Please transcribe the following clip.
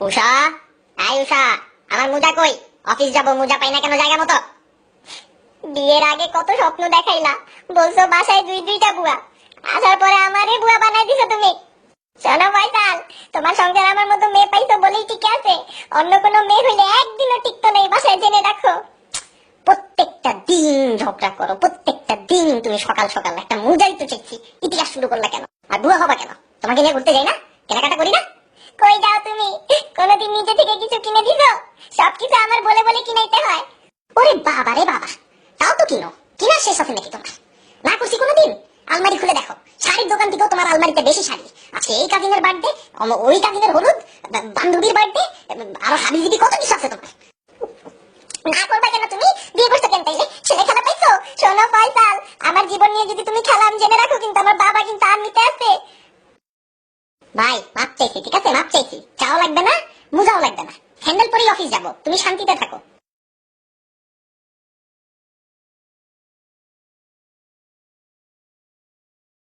উষা, আয় উষা, আমার মোজা কই? অফিস যাব, মোজা পাই না কেন জায়গা মতো? বিয়ের আগে কত স্বপ্ন দেখাইলা, বলছো বাসায় দুই দুইটা বুয়া, আসার পরে আমারে বুয়া বানাই দিছো তুমি। শোনো ফয়সাল, তোমার সঙ্গে আমার মতো মেয়ে পাইছো বলেই ঠিক আছে, অন্য কোনো মেয়ে হইলে একদিনও টিকতো না, এই বাসায় জেনে রাখো। প্রত্যেকটা দিন ঝগড়া করো, প্রত্যেকটা দিন তুমি সকাল সকাল একটা মোজাই তো চেয়েছি, ইতিহাস শুরু করলা কেন? আর বুয়া হবা কেন? তোমাকে নিয়ে ঘুরতে যাই না, কেনাকাটা করি না? কই যাও তুমি? কোনদিন নিজে থেকে কিছু কিনে দিছো? সবকিছু আমার বলে বলে কিনাইতে হয়। ওরে বাবা রে বাবা, তাও তো কিনো, কিনা শেষ আছে নাকি তোমার? না করছি কোনোদিন? আলমারি খুলে দেখো, শাড়ির দোকান থেকেও তোমার আলমারিতে বেশি শাড়ি আছে। এই কাজিনের বার্থডে, ওই কাজিনের হলুদ, বান্ধবীর বার্থডে, আরো হাবিজিবি কত কিছু আছে তোমার। না করবা কেন তুমি? বিয়ে করছো কেন তাইলে? ছেলে খেলা পাইছো? শোনো ফয়সাল, আমার জীবন নিয়ে যদি তুমি খেলা, আমি জেনে রাখো কিন্তু আমার বাবা কিন্তু আর্মিতে আছে। ভাই মাপ চাইছি, ঠিক আছে, মাপ চাইছি। চাও লাগবে না, মোজাও লাগবে না, হ্যান্ডেল পরেই অফিস যাবো, তুমি শান্তিতে থাকো।